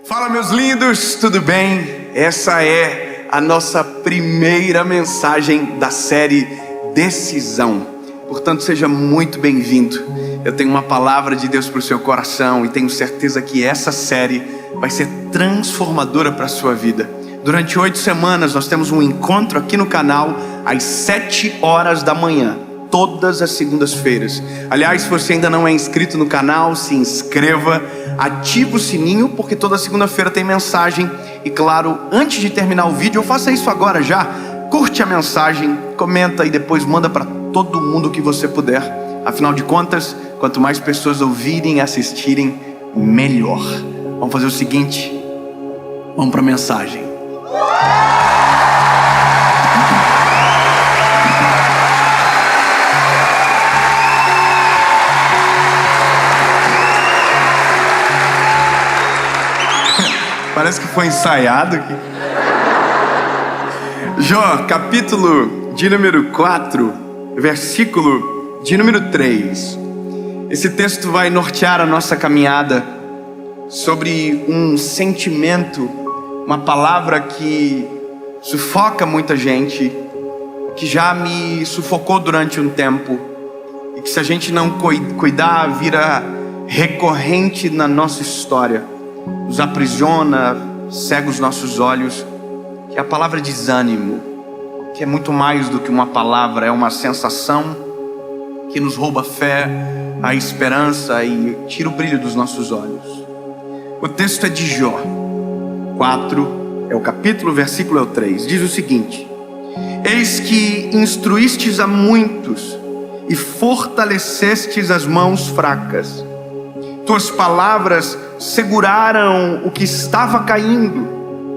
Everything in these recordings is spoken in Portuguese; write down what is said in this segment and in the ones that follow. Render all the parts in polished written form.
Fala, meus lindos, tudo bem? Essa é a nossa primeira mensagem da série Decisão. Portanto, seja muito bem-vindo. Eu tenho uma palavra de Deus para o seu coração e tenho certeza que essa série vai ser transformadora para a sua vida. Durante 8 semanas nós temos um encontro aqui no canal às 7 horas da manhã. Todas as segundas-feiras. Aliás, se você ainda não é inscrito no canal, se inscreva, ativa o sininho, porque toda segunda-feira tem mensagem. E claro, antes de terminar o vídeo, faça isso agora já. Curte a mensagem, comenta e depois manda para todo mundo que você puder. Afinal de contas, quanto mais pessoas ouvirem e assistirem, melhor. Vamos fazer o seguinte, vamos para a mensagem. Parece que foi ensaiado aqui. Jó, capítulo de número 4, versículo de número 3. Esse texto vai nortear a nossa caminhada sobre um sentimento, uma palavra que sufoca muita gente, que já me sufocou durante um tempo, e que se a gente não cuidar, vira recorrente na nossa história. Nos aprisiona, cega os nossos olhos, que é a palavra desânimo, que é muito mais do que uma palavra, é uma sensação que nos rouba a fé, a esperança e tira o brilho dos nossos olhos. O texto é de Jó 4, é o capítulo, versículo é o 3, diz o seguinte: eis que instruístes a muitos e fortalecestes as mãos fracas. Tuas palavras seguraram o que estava caindo,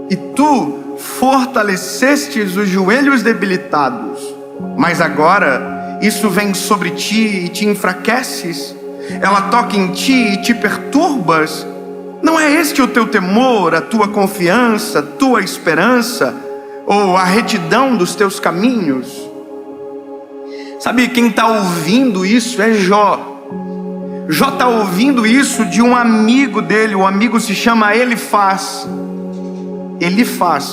e tu fortalecestes os joelhos debilitados. Mas agora isso vem sobre ti e te enfraqueces. Ela toca em ti e te perturbas. Não é este o teu temor, a tua confiança, a tua esperança, ou a retidão dos teus caminhos? Sabe, quem está ouvindo isso é Jó. Jó está ouvindo isso de um amigo dele. O amigo se chama Elifaz,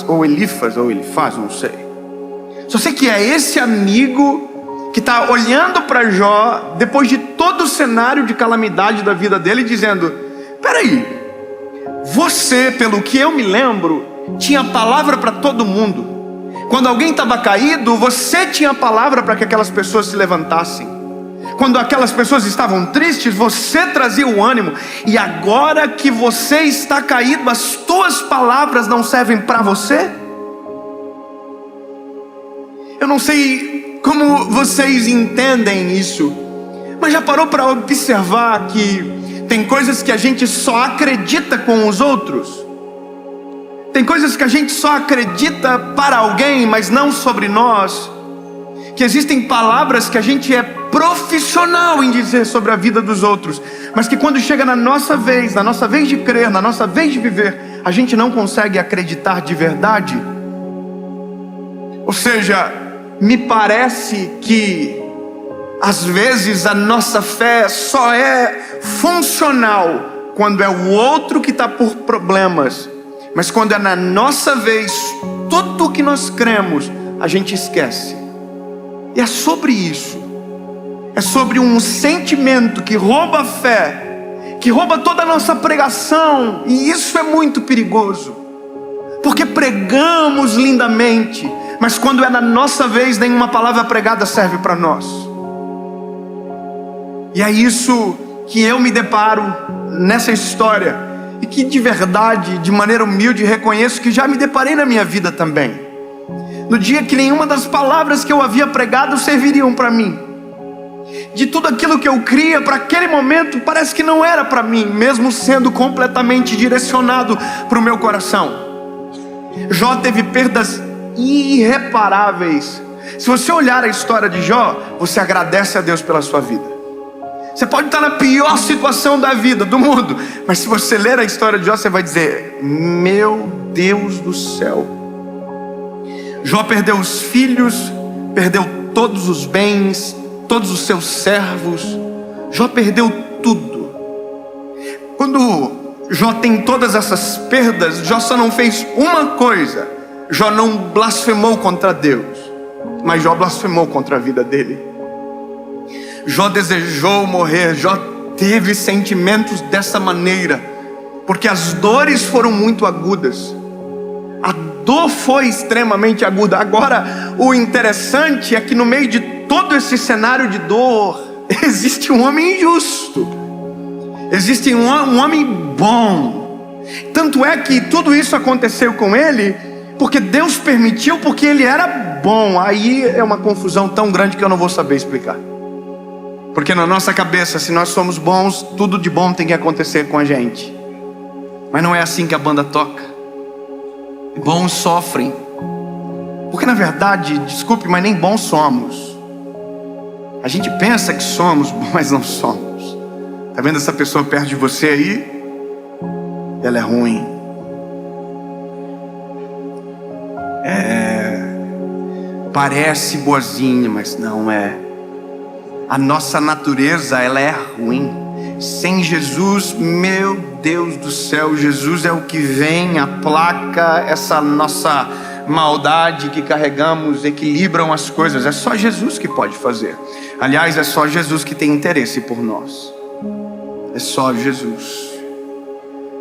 ou Elifaz, não sei. Só sei que é esse amigo que está olhando para Jó, depois de todo o cenário de calamidade da vida dele, dizendo: peraí, você, pelo que eu me lembro, tinha palavra para todo mundo. Quando alguém estava caído, você tinha palavra para que aquelas pessoas se levantassem. Quando aquelas pessoas estavam tristes, você trazia o ânimo. E agora que você está caído, as tuas palavras não servem para você? Eu não sei como vocês entendem isso, mas já parou para observar que tem coisas que a gente só acredita com os outros? Tem coisas que a gente só acredita para alguém, mas não sobre nós. Que existem palavras que a gente é profissional em dizer sobre a vida dos outros, mas que quando chega na nossa vez de crer, na nossa vez de viver, a gente não consegue acreditar de verdade. Ou seja, me parece que às vezes a nossa fé só é funcional quando é o outro que está por problemas, mas quando é na nossa vez, tudo que nós cremos, a gente esquece. E é sobre isso. É sobre um sentimento que rouba a fé, que rouba toda a nossa pregação. E isso é muito perigoso, porque pregamos lindamente, mas quando é na nossa vez, nenhuma palavra pregada serve para nós. E é isso que eu me deparo nessa história, e que de verdade, de maneira humilde, reconheço que já me deparei na minha vida também. No dia que nenhuma das palavras que eu havia pregado serviriam para mim. De tudo aquilo que eu cria para aquele momento, parece que não era para mim, mesmo sendo completamente direcionado para o meu coração. Jó teve perdas irreparáveis. Se você olhar a história de Jó, você agradece a Deus pela sua vida. Você pode estar na pior situação da vida, do mundo, mas se você ler a história de Jó, você vai dizer: meu Deus do céu. Jó perdeu os filhos, perdeu todos os bens, todos os seus servos. Jó perdeu tudo. Quando Jó tem todas essas perdas, Jó só não fez uma coisa: Jó não blasfemou contra Deus, mas Jó blasfemou contra a vida dele. Jó desejou morrer, Jó teve sentimentos dessa maneira, porque as dores foram muito agudas. A dor foi extremamente aguda. Agora, o interessante é que no meio de todo esse cenário de dor, existe um homem justo, existe um homem bom. Tanto é que tudo isso aconteceu com ele porque Deus permitiu, porque ele era bom. Aí é uma confusão tão grande que eu não vou saber explicar. Porque na nossa cabeça, se nós somos bons, tudo de bom tem que acontecer com a gente. Mas não é assim que a banda toca. Bons sofrem, porque na verdade, desculpe, mas nem bons somos. A gente pensa que somos, mas não somos. Tá vendo essa pessoa perto de você aí? Ela é ruim. Parece boazinha, mas não é. A nossa natureza, ela é ruim. Sem Jesus, meu Deus do céu, Jesus é o que vem, aplaca essa nossa maldade que carregamos, equilibram as coisas. É só Jesus que pode fazer. Aliás, é só Jesus que tem interesse por nós. É só Jesus.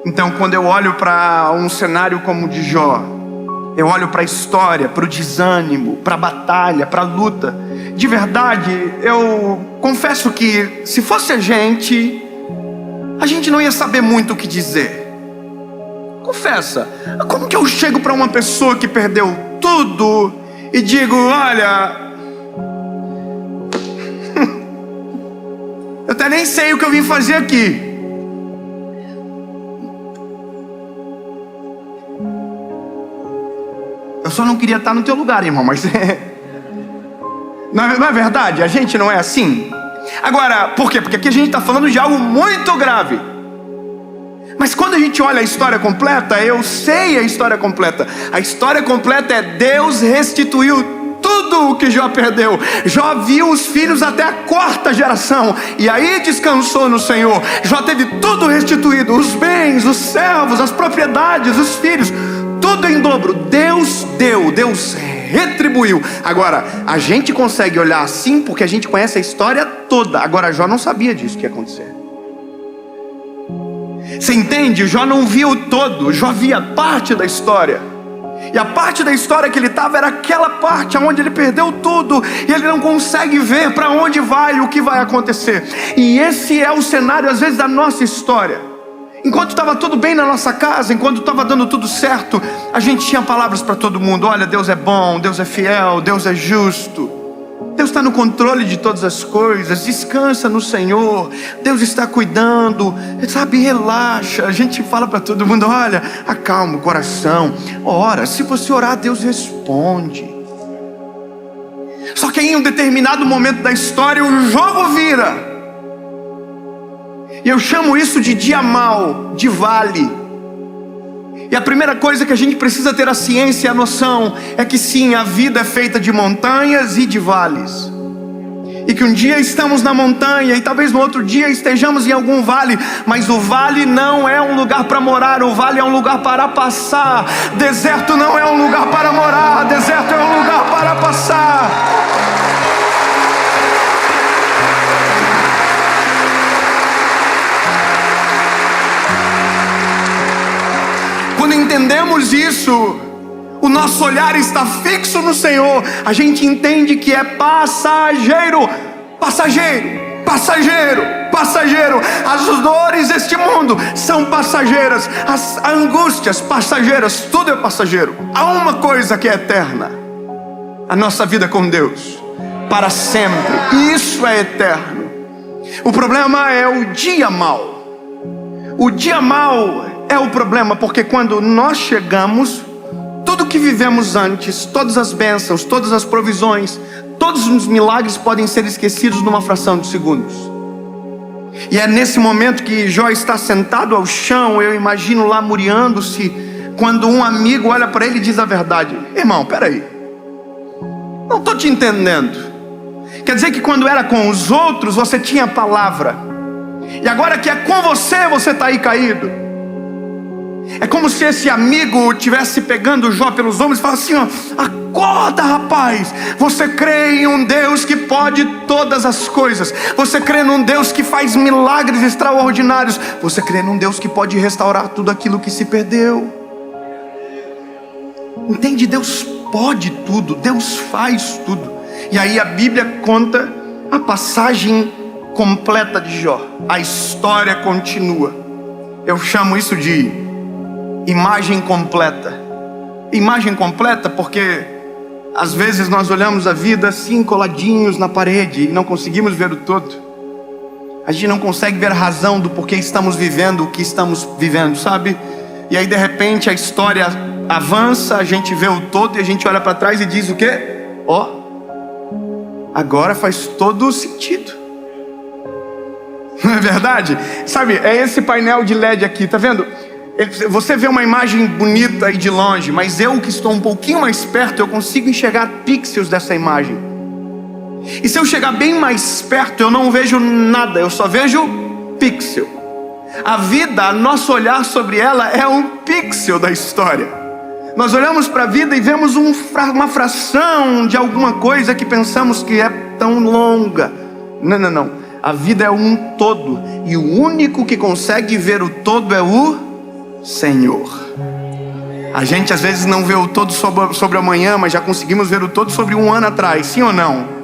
Então, quando eu olho para um cenário como o de Jó, eu olho para a história, para o desânimo, para a batalha, para a luta. De verdade, eu confesso que se fosse a gente não ia saber muito o que dizer. Confessa, como que eu chego para uma pessoa que perdeu tudo e digo: olha, eu até nem sei o que eu vim fazer aqui. Eu só não queria estar no teu lugar, irmão, mas não é verdade? A gente não é assim. Agora, por quê? Porque aqui a gente está falando de algo muito grave. Mas quando a gente olha a história completa, eu sei a história completa. A história completa é: Deus restituiu tudo o que Jó perdeu. Jó viu os filhos até a 4ª geração, e aí descansou no Senhor. Jó teve tudo restituído: os bens, os servos, as propriedades, os filhos, tudo em dobro. Deus deu, Deus retribuiu. Agora, a gente consegue olhar assim porque a gente conhece a história toda. Agora, Jó não sabia disso que ia acontecer. Você entende? Jó não via o todo, Jó via parte da história. E a parte da história que ele estava era aquela parte onde ele perdeu tudo, e ele não consegue ver para onde vai, o que vai acontecer. E esse é o cenário às vezes da nossa história. Enquanto estava tudo bem na nossa casa, enquanto estava dando tudo certo, a gente tinha palavras para todo mundo: olha, Deus é bom, Deus é fiel, Deus é justo, Deus está no controle de todas as coisas, descansa no Senhor, Deus está cuidando, sabe, relaxa. A gente fala para todo mundo: olha, acalma o coração, ora, se você orar, Deus responde. Só que em um determinado momento da história, o jogo vira. E eu chamo isso de dia mau, de vale. E a primeira coisa que a gente precisa ter a ciência e a noção é que sim, a vida é feita de montanhas e de vales. E que um dia estamos na montanha e talvez no outro dia estejamos em algum vale. Mas o vale não é um lugar para morar, o vale é um lugar para passar. Deserto não é um lugar para morar, deserto é um lugar para passar. Quando entendemos isso, o nosso olhar está fixo no Senhor. A gente entende que é passageiro, passageiro, passageiro, passageiro. As dores deste mundo são passageiras, as angústias passageiras, tudo é passageiro. Há uma coisa que é eterna: a nossa vida com Deus, para sempre. Isso é eterno. O problema é o dia mau. O dia mau é o problema, porque quando nós chegamos, tudo que vivemos antes, todas as bênçãos, todas as provisões, todos os milagres podem ser esquecidos numa fração de segundos. E é nesse momento que Jó está sentado ao chão, eu imagino lá muriando-se, quando um amigo olha para ele e diz a verdade: irmão, peraí, não estou te entendendo. Quer dizer que quando era com os outros você tinha palavra, e agora que é com você, você está aí caído. É como se esse amigo tivesse pegando Jó pelos ombros e falasse assim: ó, acorda, rapaz. Você crê em um Deus que pode todas as coisas. Você crê num Deus que faz milagres extraordinários. Você crê num Deus que pode restaurar tudo aquilo que se perdeu. Entende? Deus pode tudo, Deus faz tudo. E aí a Bíblia conta a passagem completa de Jó. A história continua. Eu chamo isso de imagem completa. Imagem completa porque às vezes nós olhamos a vida assim, coladinhos na parede, e não conseguimos ver o todo. A gente não consegue ver a razão do porquê estamos vivendo o que estamos vivendo, sabe? E aí de repente a história avança, a gente vê o todo e a gente olha para trás e diz o quê? Ó, agora faz todo o sentido. Não é verdade? Sabe, é esse painel de LED aqui, tá vendo? Você vê uma imagem bonita aí de longe, mas eu que estou um pouquinho mais perto, eu consigo enxergar pixels dessa imagem. E se eu chegar bem mais perto, eu não vejo nada, eu só vejo pixel. A vida, nosso olhar sobre ela é um pixel da história. Nós olhamos para a vida e vemos uma fração de alguma coisa que pensamos que é tão longa. Não. A vida é um todo, e o único que consegue ver o todo é o Senhor. A gente às vezes não vê o todo sobre amanhã, mas já conseguimos ver o todo sobre um ano atrás, sim ou não?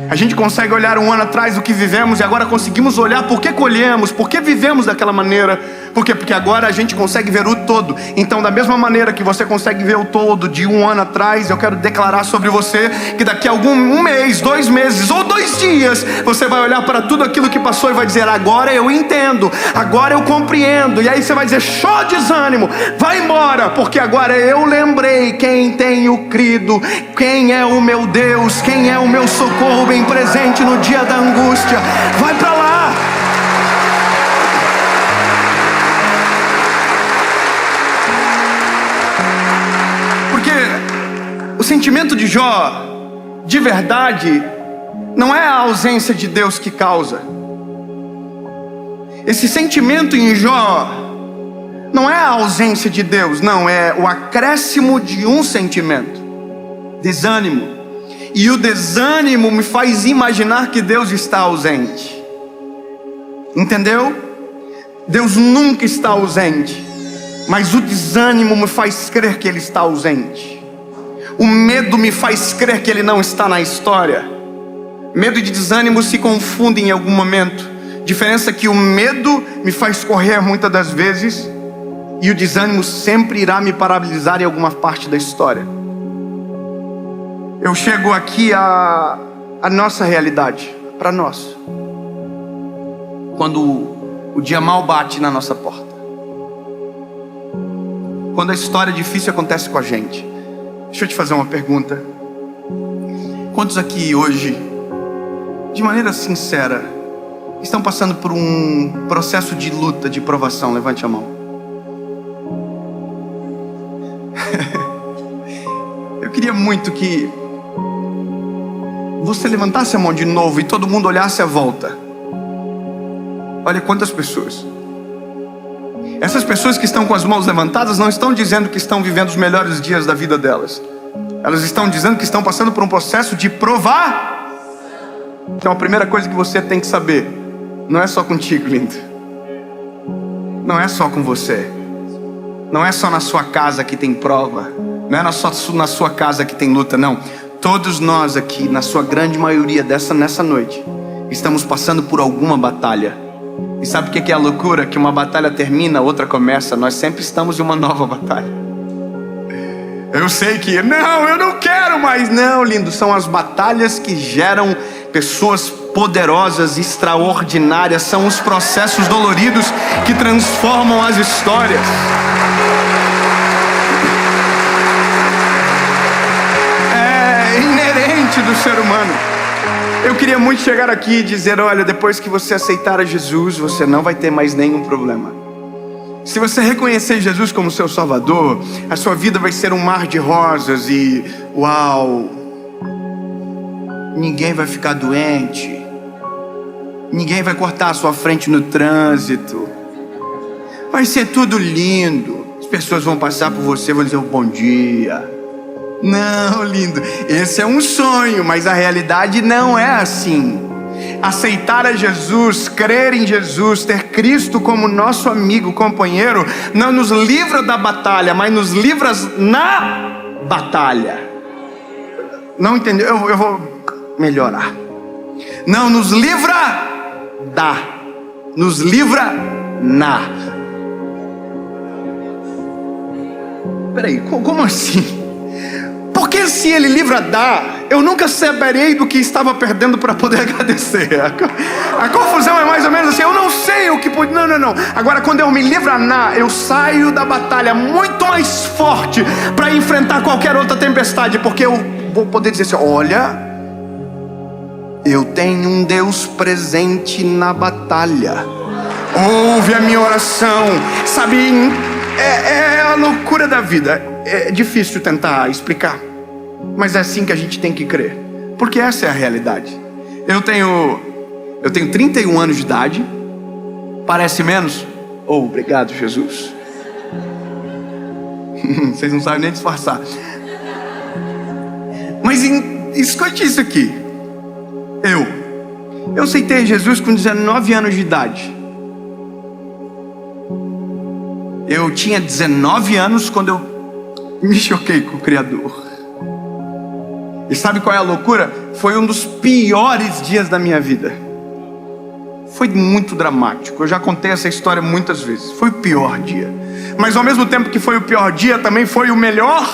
A gente consegue olhar um ano atrás do que vivemos e agora conseguimos olhar por que colhemos, por que vivemos daquela maneira. Por quê? Porque agora a gente consegue ver o todo. Então, da mesma maneira que você consegue ver o todo de um ano atrás, eu quero declarar sobre você que daqui a um mês, 2 meses ou 2 dias, você vai olhar para tudo aquilo que passou e vai dizer: agora eu entendo, agora eu compreendo. E aí você vai dizer: show, desânimo, vai embora, porque agora eu lembrei quem tenho crido, quem é o meu Deus, quem é o meu socorro bem presente no dia da angústia. Vai para lá. Porque o sentimento de Jó, de verdade, não é a ausência de Deus que causa. Esse sentimento em Jó não é a ausência de Deus, não, é o acréscimo de um sentimento: desânimo. E o desânimo me faz imaginar que Deus está ausente. Entendeu? Deus nunca está ausente, mas o desânimo me faz crer que Ele está ausente. O medo me faz crer que Ele não está na história. Medo e desânimo se confundem em algum momento. Diferença é que o medo me faz correr muitas das vezes, e o desânimo sempre irá me paralisar em alguma parte da história. Eu chego aqui a nossa realidade, para nós. Quando o dia mal bate na nossa porta. Quando a história difícil acontece com a gente. Deixa eu te fazer uma pergunta. Quantos aqui hoje, de maneira sincera, estão passando por um processo de luta, de provação? Levante a mão. Eu queria muito que você levantasse a mão de novo e todo mundo olhasse à volta. Olha quantas pessoas. Essas pessoas que estão com as mãos levantadas não estão dizendo que estão vivendo os melhores dias da vida delas. Elas estão dizendo que estão passando por um processo de provar. Então a primeira coisa que você tem que saber: não é só contigo, lindo. Não é só com você. Não é só na sua casa que tem prova. Não é só na sua casa que tem luta, não. Todos nós aqui, na sua grande maioria nessa noite, estamos passando por alguma batalha. E sabe o que é a loucura? Que uma batalha termina, outra começa. Nós sempre estamos em uma nova batalha. Eu sei que, não, eu não quero mais. Não, lindo, são as batalhas que geram pessoas poderosas, extraordinárias. São os processos doloridos que transformam as histórias. Do ser humano. Eu queria muito chegar aqui e dizer: olha, depois que você aceitar a Jesus, você não vai ter mais nenhum problema. Se você reconhecer Jesus como seu Salvador, a sua vida vai ser um mar de rosas e uau, ninguém vai ficar doente, ninguém vai cortar a sua frente no trânsito, vai ser tudo lindo. As As pessoas vão passar por você e vão dizer bom dia. Não, lindo, esse é um sonho, mas a realidade não é assim. Aceitar a Jesus, crer em Jesus, ter Cristo como nosso amigo, companheiro, não nos livra da batalha, mas nos livra na batalha. Não entendeu? Eu vou melhorar. Não nos livra da, nos livra na. Peraí, como assim? Porque se ele livra da, eu nunca saberei do que estava perdendo para poder agradecer. A confusão é mais ou menos assim, eu não sei o que pode. Não. Agora, quando eu me livro na, eu saio da batalha muito mais forte para enfrentar qualquer outra tempestade, porque eu vou poder dizer assim: olha, eu tenho um Deus presente na batalha. Ouve a minha oração. Sabe, é a loucura da vida. É difícil tentar explicar, mas é assim que a gente tem que crer, porque essa é a realidade. Eu tenho 31 anos de idade. Parece menos? Oh, obrigado, Jesus. Vocês não sabem nem disfarçar. Mas escute isso aqui. Eu aceitei Jesus com 19 anos de idade. Eu tinha 19 anos quando eu me choquei com o Criador. E sabe qual é a loucura? Foi um dos piores dias da minha vida. Foi muito dramático. Eu já contei essa história muitas vezes. Foi o pior dia. Mas ao mesmo tempo que foi o pior dia, também foi o melhor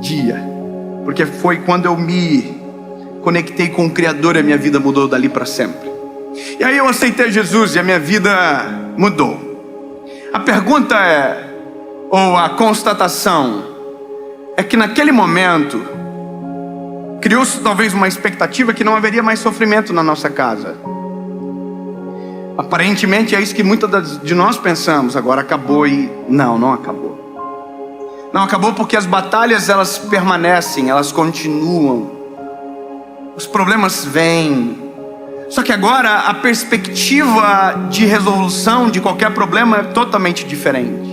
dia. Porque foi quando eu me conectei com o Criador e a minha vida mudou dali para sempre. E aí eu aceitei Jesus e a minha vida mudou. A pergunta ou a constatação é que naquele momento criou-se talvez uma expectativa que não haveria mais sofrimento na nossa casa. Aparentemente é isso que muitas de nós pensamos. Agora acabou e não acabou. Não acabou porque as batalhas, elas permanecem, elas continuam. Os problemas vêm. Só que agora a perspectiva de resolução de qualquer problema é totalmente diferente.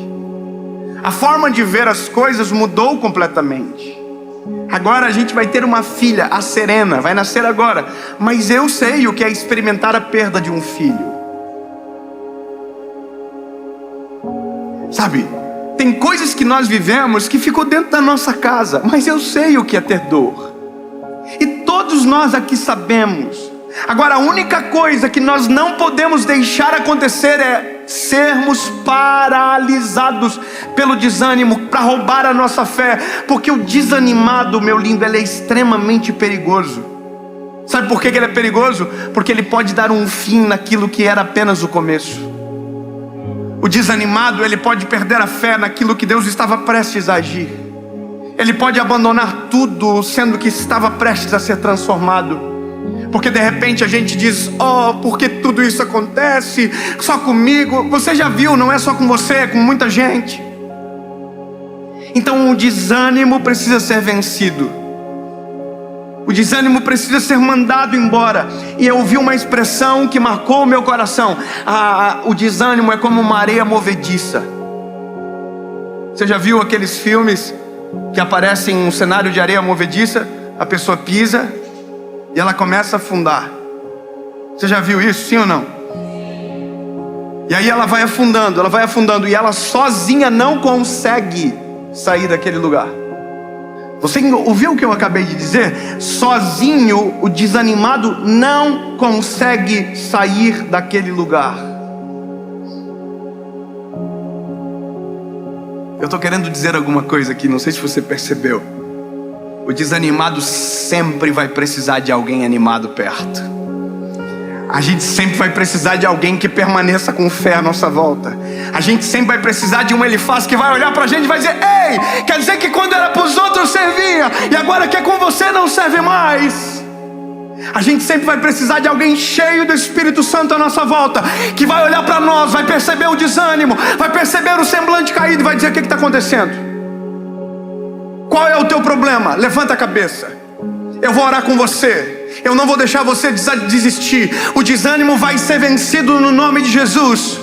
A forma de ver as coisas mudou completamente. Agora a gente vai ter uma filha, a Serena, vai nascer agora. Mas eu sei o que é experimentar a perda de um filho. Sabe, tem coisas que nós vivemos que ficou dentro da nossa casa, mas eu sei o que é ter dor. E todos nós aqui sabemos. Agora a única coisa que nós não podemos deixar acontecer é sermos paralisados pelo desânimo para roubar a nossa fé. Porque o desanimado, meu lindo, ele é extremamente perigoso. Sabe por que ele é perigoso? Porque ele pode dar um fim naquilo que era apenas o começo. O desanimado, ele pode perder a fé naquilo que Deus estava prestes a agir. Ele pode abandonar tudo, sendo que estava prestes a ser transformado. Porque de repente a gente diz: oh, porque tudo isso acontece só comigo? Você já viu, não é só com você, é com muita gente. Então o desânimo precisa ser vencido. O desânimo precisa ser mandado embora. E eu ouvi uma expressão que marcou o meu coração. O desânimo é como uma areia movediça. Você já viu aqueles filmes que aparecem um cenário de areia movediça? A pessoa pisa e ela começa a afundar. Você já viu isso, sim ou não? E aí ela vai afundando, e ela sozinha não consegue sair daquele lugar. Você ouviu o que eu acabei de dizer? Sozinho, o desanimado não consegue sair daquele lugar. Eu estou querendo dizer alguma coisa aqui, não sei se você percebeu. O desanimado sempre vai precisar de alguém animado perto. A gente sempre vai precisar de alguém que permaneça com fé à nossa volta. A gente sempre vai precisar de um Elifaz que vai olhar pra gente e vai dizer: ei, quer dizer que quando era pros outros servia, e agora que é com você não serve mais. A gente sempre vai precisar de alguém cheio do Espírito Santo à nossa volta, que vai olhar pra nós, vai perceber o desânimo, vai perceber o semblante caído e vai dizer: o que está acontecendo? Qual é o teu problema? Levanta a cabeça. Eu vou orar com você. Eu não vou deixar você desistir. O desânimo vai ser vencido no nome de Jesus.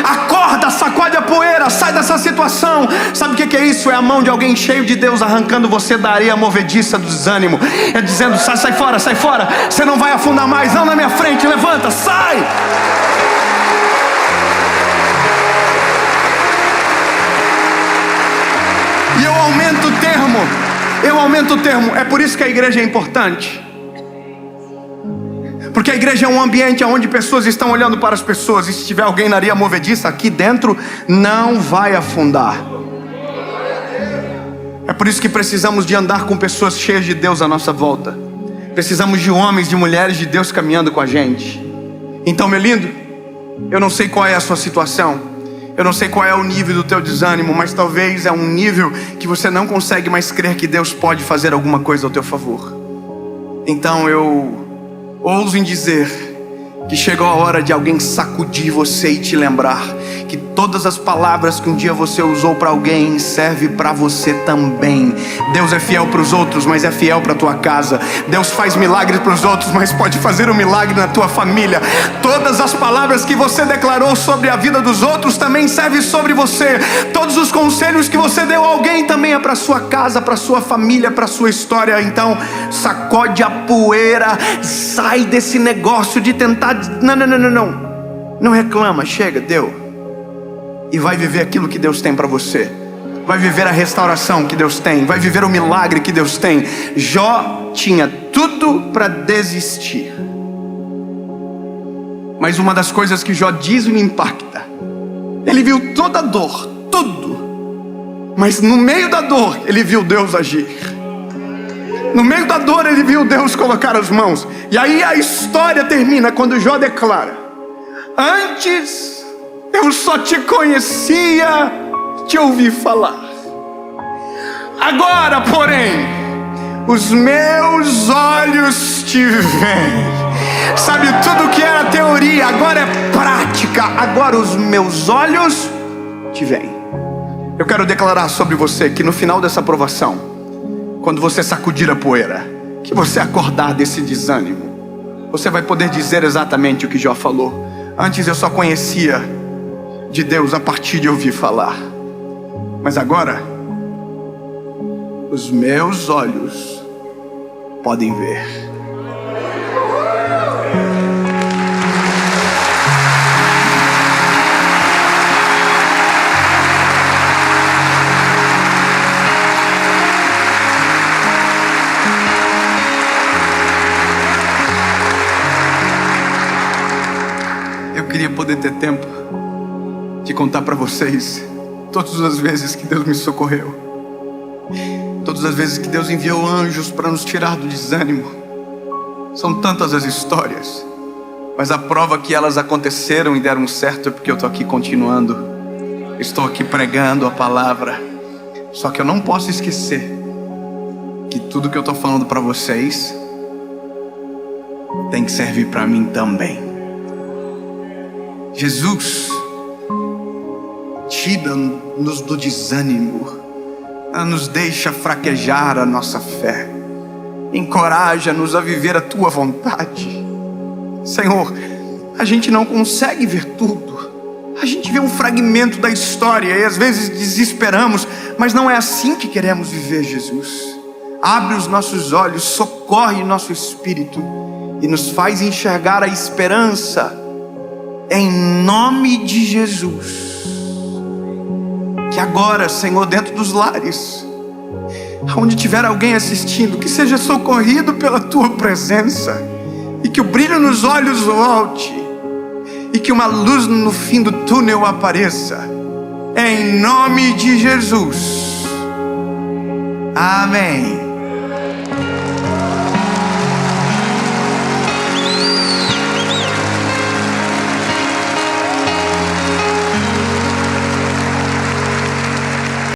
Acorda, sacode a poeira, sai dessa situação. Sabe o que é isso? É a mão de alguém cheio de Deus arrancando você da areia movediça do desânimo. É dizendo: sai fora, sai fora. Você não vai afundar mais, não na minha frente. Levanta, sai. E eu aumento o termo. É por isso que a igreja é importante. Porque a igreja é um ambiente onde pessoas estão olhando para as pessoas. E se tiver alguém na areia movediça, aqui dentro não vai afundar. É por isso que precisamos de andar com pessoas cheias de Deus à nossa volta. Precisamos de homens, de mulheres de Deus caminhando com a gente. Então, meu lindo, eu não sei qual é a sua situação. Eu não sei qual é o nível do teu desânimo, mas talvez é um nível que você não consegue mais crer que Deus pode fazer alguma coisa ao teu favor. Então eu ouso em dizer que chegou a hora de alguém sacudir você e te lembrar que todas as palavras que um dia você usou para alguém serve para você também. Deus é fiel para os outros, mas é fiel para a tua casa. Deus faz milagres para os outros, mas pode fazer um milagre na tua família. Todas as palavras que você declarou sobre a vida dos outros também servem sobre você. Todos os conselhos que você deu a alguém também é para sua casa, para sua família, para sua história. Então sacode a poeira, sai desse negócio de tentar. Não reclama, chega, deu. E vai viver aquilo que Deus tem para você. Vai viver a restauração que Deus tem. Vai viver o milagre que Deus tem. Jó tinha tudo para desistir. Mas uma das coisas que Jó diz me impacta. Ele viu toda a dor, tudo. Mas no meio da dor, ele viu Deus agir. No meio da dor ele viu Deus colocar as mãos. E aí a história termina quando Jó declara: antes eu só te conhecia, te ouvi falar. Agora, porém, os meus olhos te veem. Sabe, tudo que era teoria agora é prática. Agora os meus olhos te veem. Eu quero declarar sobre você que no final dessa provação, quando você sacudir a poeira, que você acordar desse desânimo, você vai poder dizer exatamente o que Jó falou: antes eu só conhecia de Deus a partir de ouvir falar, mas agora os meus olhos podem ver. Eu queria poder ter tempo de contar para vocês todas as vezes que Deus me socorreu, todas as vezes que Deus enviou anjos para nos tirar do desânimo. São tantas as histórias, mas a prova que elas aconteceram e deram certo é porque eu estou aqui continuando. Estou aqui pregando a palavra. Só que eu não posso esquecer que tudo que eu estou falando para vocês tem que servir para mim também. Jesus tira-nos do desânimo, nos deixa fraquejar a nossa fé, encoraja-nos a viver a tua vontade. Senhor, a gente não consegue ver tudo, a gente vê um fragmento da história e às vezes desesperamos, mas não é assim que queremos viver, Jesus. Abre os nossos olhos, socorre nosso espírito e nos faz enxergar a esperança. Em nome de Jesus, que agora, Senhor, dentro dos lares, onde tiver alguém assistindo, que seja socorrido pela Tua presença, e que o brilho nos olhos volte, e que uma luz no fim do túnel apareça, em nome de Jesus, amém.